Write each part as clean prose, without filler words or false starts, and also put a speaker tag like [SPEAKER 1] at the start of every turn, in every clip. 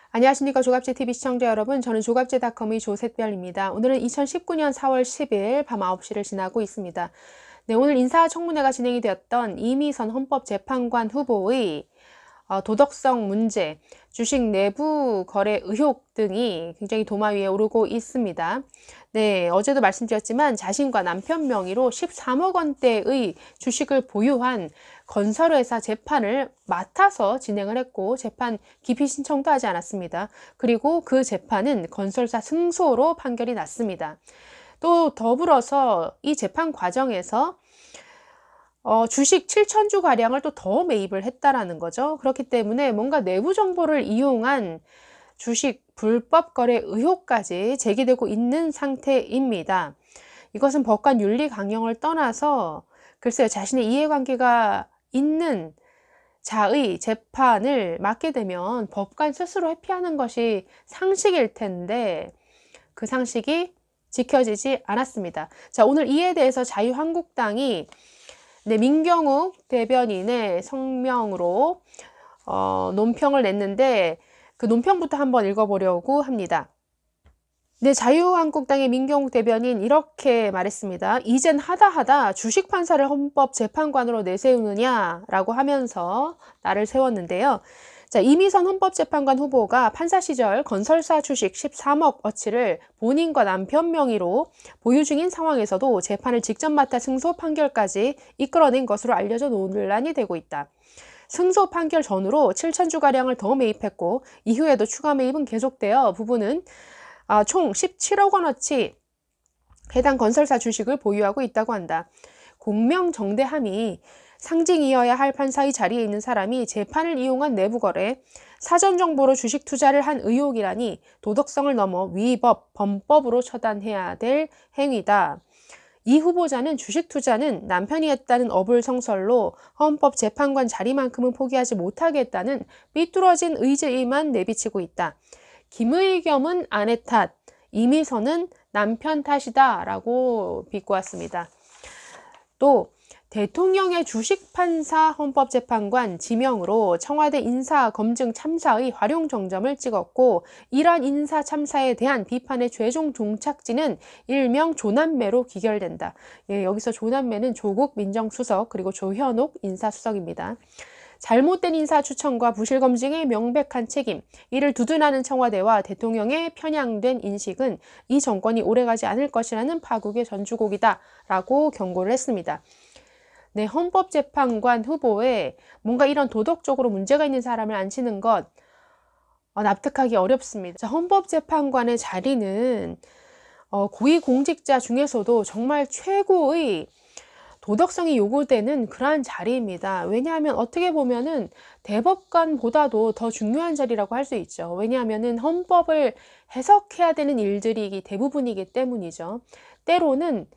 [SPEAKER 1] 안녕하십니까. 조갑제TV 시청자 여러분, 저는 조갑제닷컴의 조샛별입니다. 오늘은 2019년 4월 10일 밤 9시를 지나고 있습니다. 네, 오늘 인사청문회가 진행이 되었던 이미선 헌법재판관 후보의 도덕성 문제, 주식 내부 거래 의혹 등이 굉장히 도마 위에 오르고 있습니다. 네, 어제도 말씀드렸지만 자신과 남편 명의로 13억 원대의 주식을 보유한 건설회사 재판을 맡아서 진행을 했고, 재판 기피 신청도 하지 않았습니다. 그리고 그 재판은 건설사 승소로 판결이 났습니다. 또 더불어서 이 재판 과정에서 주식 7,000주 가량을 또 더 매입을 했다라는 거죠. 그렇기 때문에 뭔가 내부 정보를 이용한 주식 불법 거래 의혹까지 제기되고 있는 상태입니다. 이것은 법관 윤리 강령을 떠나서 글쎄요, 자신의 이해관계가 있는 자의 재판을 맡게 되면 법관 스스로 회피하는 것이 상식일 텐데 그 상식이 지켜지지 않았습니다. 자, 오늘 이에 대해서 자유한국당이 민경욱 대변인의 성명으로 논평을 냈는데 그 논평부터 한번 읽어보려고 합니다. 네, 자유한국당의 민경욱 대변인 이렇게 말했습니다. 이젠 하다 주식 판사를 헌법재판관으로 내세우느냐라고 하면서 나를 세웠는데요. 자, 이미선 헌법재판관 후보가 판사 시절 건설사 주식 13억 어치를 본인과 남편 명의로 보유 중인 상황에서도 재판을 직접 맡아 승소 판결까지 이끌어낸 것으로 알려져 논란이 되고 있다. 승소 판결 전후로 7,000주가량을 더 매입했고 이후에도 추가 매입은 계속되어 부부는 총 17억 원어치 해당 건설사 주식을 보유하고 있다고 한다. 공명정대함이 상징이어야 할 판사의 자리에 있는 사람이 재판을 이용한 내부 거래, 사전 정보로 주식 투자를 한 의혹이라니 도덕성을 넘어 위법, 범법으로 처단해야 될 행위다. 이 후보자는 주식 투자는 남편이 했다는 어불성설로 헌법재판관 자리만큼은 포기하지 못하겠다는 삐뚤어진 의지만 내비치고 있다. 김의겸은 아내 탓, 이미선은 남편 탓이다 라고 비꼬았습니다. 또 대통령의 주식판사 헌법재판관 지명으로 청와대 인사검증 참사의 활용정점을 찍었고 이러한 인사 참사에 대한 비판의 최종 종착지는 일명 조남매로 귀결된다. 예, 여기서 조남매는 조국 민정수석 그리고 조현옥 인사수석입니다. 잘못된 인사 추천과 부실 검증의 명백한 책임, 이를 두둔하는 청와대와 대통령의 편향된 인식은 이 정권이 오래가지 않을 것이라는 파국의 전주곡이다 라고 경고를 했습니다. 네, 헌법재판관 후보에 뭔가 이런 도덕적으로 문제가 있는 사람을 앉히는 것 납득하기 어렵습니다. 자, 헌법재판관의 자리는 고위공직자 중에서도 정말 최고의 도덕성이 요구되는 그러한 자리입니다. 왜냐하면 어떻게 보면은 대법관보다도 더 중요한 자리라고 할 수 있죠. 왜냐하면은 헌법을 해석해야 되는 일들이 대부분이기 때문이죠. 때로는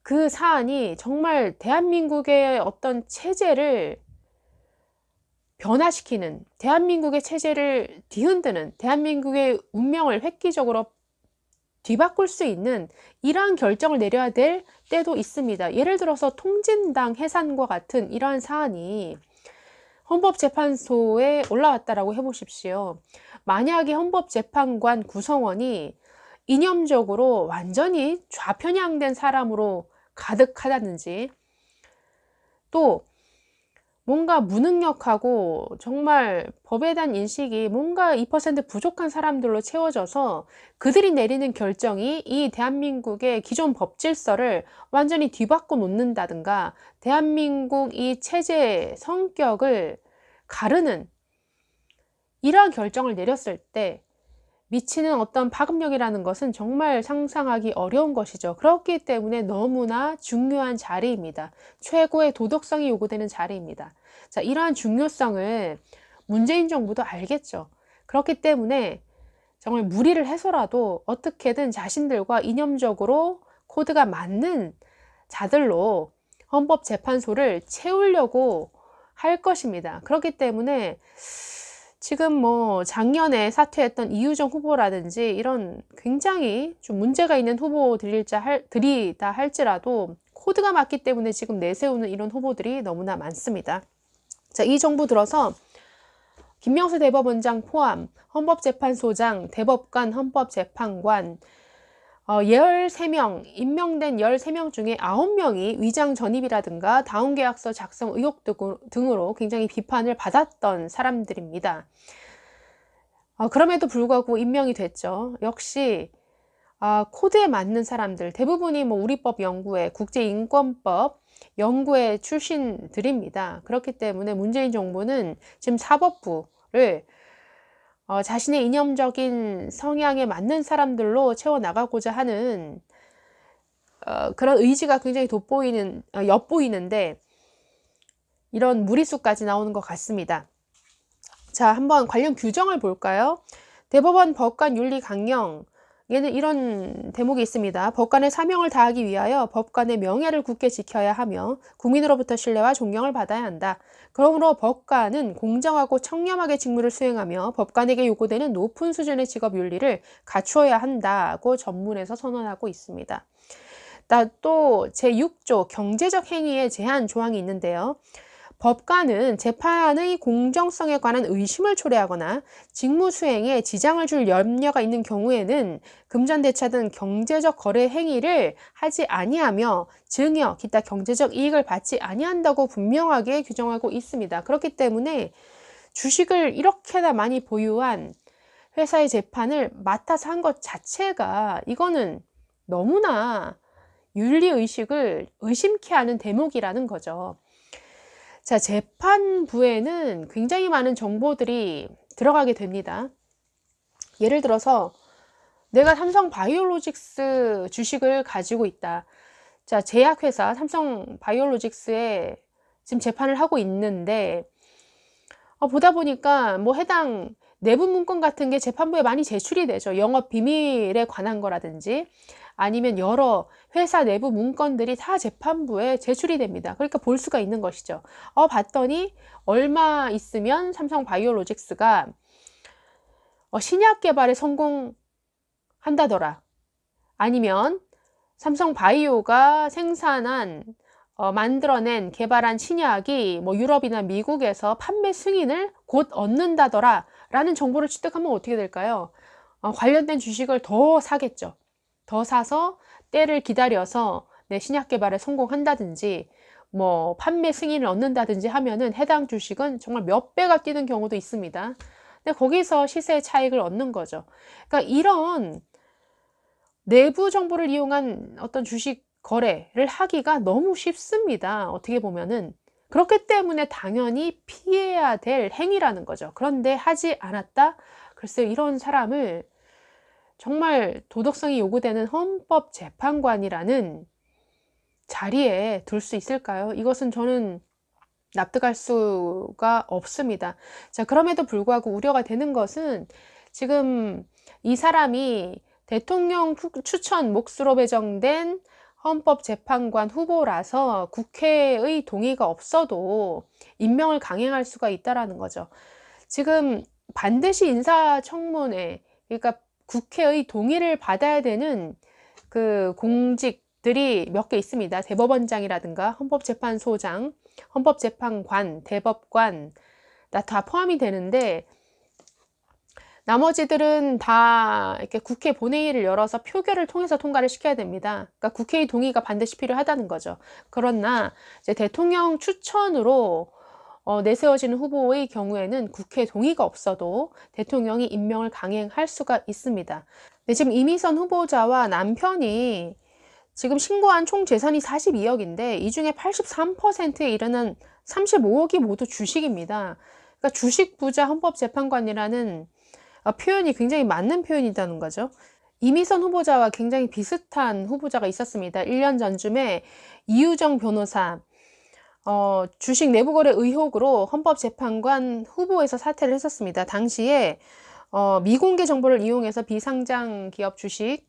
[SPEAKER 1] 그 사안이 정말 대한민국의 어떤 체제를 변화시키는, 대한민국의 체제를 뒤흔드는, 대한민국의 운명을 획기적으로 뒤바꿀 수 있는 이러한 결정을 내려야 될 때도 있습니다. 예를 들어서 통진당 해산과 같은 이러한 사안이 헌법재판소에 올라왔다라고 해보십시오. 만약에 헌법재판관 구성원이 이념적으로 완전히 좌편향된 사람으로 가득하다든지 또 뭔가 무능력하고 정말 법에 대한 인식이 뭔가 2% 부족한 사람들로 채워져서 그들이 내리는 결정이 이 대한민국의 기존 법 질서를 완전히 뒤바꿔 놓는다든가 대한민국 이 체제의 성격을 가르는 이러한 결정을 내렸을 때 미치는 어떤 파급력이라는 것은 정말 상상하기 어려운 것이죠. 그렇기 때문에 너무나 중요한 자리입니다. 최고의 도덕성이 요구되는 자리입니다. 자, 이러한 중요성을 문재인 정부도 알겠죠. 그렇기 때문에 정말 무리를 해서라도 어떻게든 자신들과 이념적으로 코드가 맞는 자들로 헌법재판소를 채우려고 할 것입니다. 그렇기 때문에 지금 작년에 사퇴했던 이유정 후보라든지 이런 굉장히 좀 문제가 있는 후보들이다 할지라도 코드가 맞기 때문에 지금 내세우는 이런 후보들이 너무나 많습니다. 자, 이 정부 들어서 김명수 대법원장 포함 헌법재판소장, 대법관, 헌법재판관 13명, 임명된 13명 중에 9명이 위장 전입이라든가 다운계약서 작성 의혹 등으로 굉장히 비판을 받았던 사람들입니다. 그럼에도 불구하고 임명이 됐죠. 역시 코드에 맞는 사람들, 대부분이 뭐 우리법 연구회, 국제인권법 연구회 출신들입니다. 그렇기 때문에 문재인 정부는 지금 사법부를 자신의 이념적인 성향에 맞는 사람들로 채워나가고자 하는 그런 의지가 굉장히 엿보이는데 이런 무리수까지 나오는 것 같습니다. 자, 한번 관련 규정을 볼까요? 대법원 법관 윤리 강령, 얘는 이런 대목이 있습니다. 법관의 사명을 다하기 위하여 법관의 명예를 굳게 지켜야 하며 국민으로부터 신뢰와 존경을 받아야 한다. 그러므로 법관은 공정하고 청렴하게 직무를 수행하며 법관에게 요구되는 높은 수준의 직업 윤리를 갖추어야 한다고 전문에서 선언하고 있습니다. 또 제6조 경제적 행위에 제한 조항이 있는데요. 법관은 재판의 공정성에 관한 의심을 초래하거나 직무 수행에 지장을 줄 염려가 있는 경우에는 금전대차 등 경제적 거래 행위를 하지 아니하며 증여, 기타 경제적 이익을 받지 아니한다고 분명하게 규정하고 있습니다. 그렇기 때문에 주식을 이렇게나 많이 보유한 회사의 재판을 맡아서 한 것 자체가 이거는 너무나 윤리의식을 의심케 하는 대목이라는 거죠. 자, 재판부에는 굉장히 많은 정보들이 들어가게 됩니다. 예를 들어서 내가 삼성바이오로직스 주식을 가지고 있다. 자, 제약회사 삼성바이오로직스에 지금 재판을 하고 있는데 보다 보니까 뭐 해당 내부 문건 같은 게 재판부에 많이 제출이 되죠. 영업 비밀에 관한 거라든지 아니면 여러 회사 내부 문건들이 다 재판부에 제출이 됩니다. 그러니까 볼 수가 있는 것이죠. 봤더니 얼마 있으면 삼성바이오로직스가 신약 개발에 성공한다더라. 아니면 삼성바이오가 만들어낸 개발한 신약이 뭐 유럽이나 미국에서 판매 승인을 곧 얻는다더라 라는 정보를 취득하면 어떻게 될까요? 관련된 주식을 더 사겠죠. 더 사서 때를 기다려서 내 신약 개발에 성공한다든지 뭐 판매 승인을 얻는다든지 하면은 해당 주식은 정말 몇 배가 뛰는 경우도 있습니다. 근데 거기서 시세 차익을 얻는 거죠. 그러니까 이런 내부 정보를 이용한 어떤 주식 거래를 하기가 너무 쉽습니다. 어떻게 보면은. 그렇기 때문에 당연히 피해야 될 행위라는 거죠. 그런데 하지 않았다? 글쎄요, 이런 사람을 정말 도덕성이 요구되는 헌법재판관이라는 자리에 둘 수 있을까요? 이것은 저는 납득할 수가 없습니다. 자, 그럼에도 불구하고 우려가 되는 것은 지금 이 사람이 대통령 추천 몫으로 배정된 헌법재판관 후보라서 국회의 동의가 없어도 임명을 강행할 수가 있다라는 거죠. 지금 반드시 인사청문회, 그러니까 국회의 동의를 받아야 되는 그 공직들이 몇 개 있습니다. 대법원장이라든가 헌법재판소장, 헌법재판관, 대법관 다 포함이 되는데 나머지들은 다 이렇게 국회 본회의를 열어서 표결을 통해서 통과를 시켜야 됩니다. 그러니까 국회의 동의가 반드시 필요하다는 거죠. 그러나 이제 대통령 추천으로 내세워지는 후보의 경우에는 국회 동의가 없어도 대통령이 임명을 강행할 수가 있습니다. 네, 지금 이미선 후보자와 남편이 지금 신고한 총 재산이 42억인데 이 중에 83%에 이르는 35억이 모두 주식입니다. 그러니까 주식 부자 헌법재판관이라는 표현이 굉장히 맞는 표현이라는 거죠. 이미선 후보자와 굉장히 비슷한 후보자가 있었습니다. 1년 전쯤에 이유정 변호사 주식 내부거래 의혹으로 헌법재판관 후보에서 사퇴를 했었습니다. 당시에 미공개 정보를 이용해서 비상장 기업 주식을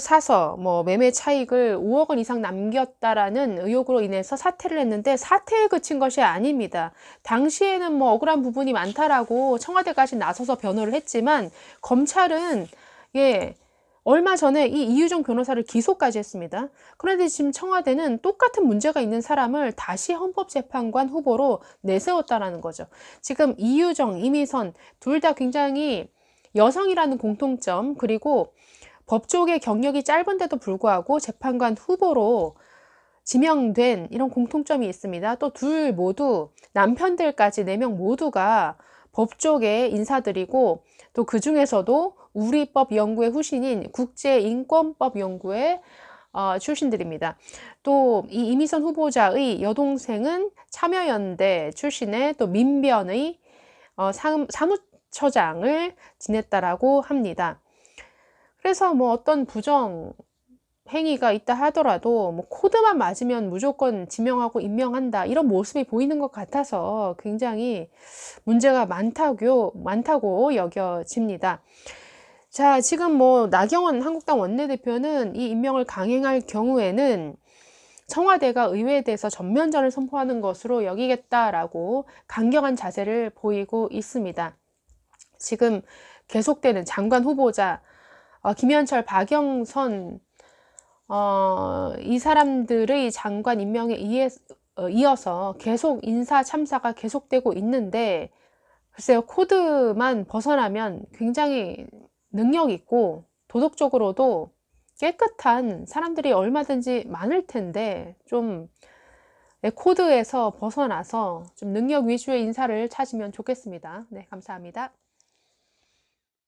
[SPEAKER 1] 사서 뭐 매매 차익을 5억 원 이상 남겼다라는 의혹으로 인해서 사퇴를 했는데 사퇴에 그친 것이 아닙니다. 당시에는 뭐 억울한 부분이 많다라고 청와대까지 나서서 변호를 했지만 검찰은 얼마 전에 이 이유정 변호사를 기소까지 했습니다. 그런데 지금 청와대는 똑같은 문제가 있는 사람을 다시 헌법재판관 후보로 내세웠다라는 거죠. 지금 이유정, 이미선 둘 다 굉장히 여성이라는 공통점, 그리고 법조계 경력이 짧은데도 불구하고 재판관 후보로 지명된 이런 공통점이 있습니다. 또 둘 모두 남편들까지 4명 모두가 법조계 인사들이고, 또 그 중에서도 우리법 연구의 후신인 국제인권법 연구의 출신들입니다. 또 이 이미선 후보자의 여동생은 참여연대 출신의 또 민변의 사무처장을 지냈다라고 합니다. 그래서 뭐 어떤 부정 행위가 있다 하더라도 뭐 코드만 맞으면 무조건 지명하고 임명한다, 이런 모습이 보이는 것 같아서 굉장히 문제가 많다고 여겨집니다. 자, 지금 뭐 나경원 한국당 원내대표는 이 임명을 강행할 경우에는 청와대가 의회에 대해서 전면전을 선포하는 것으로 여기겠다라고 강경한 자세를 보이고 있습니다. 지금 계속되는 장관 후보자 김현철, 박영선 이 사람들의 장관 임명에 이어서 계속 인사 참사가 계속되고 있는데, 글쎄요, 코드만 벗어나면 굉장히 능력 있고 도덕적으로도 깨끗한 사람들이 얼마든지 많을 텐데, 좀 코드에서 벗어나서 좀 능력 위주의 인사를 찾으면 좋겠습니다. 네, 감사합니다.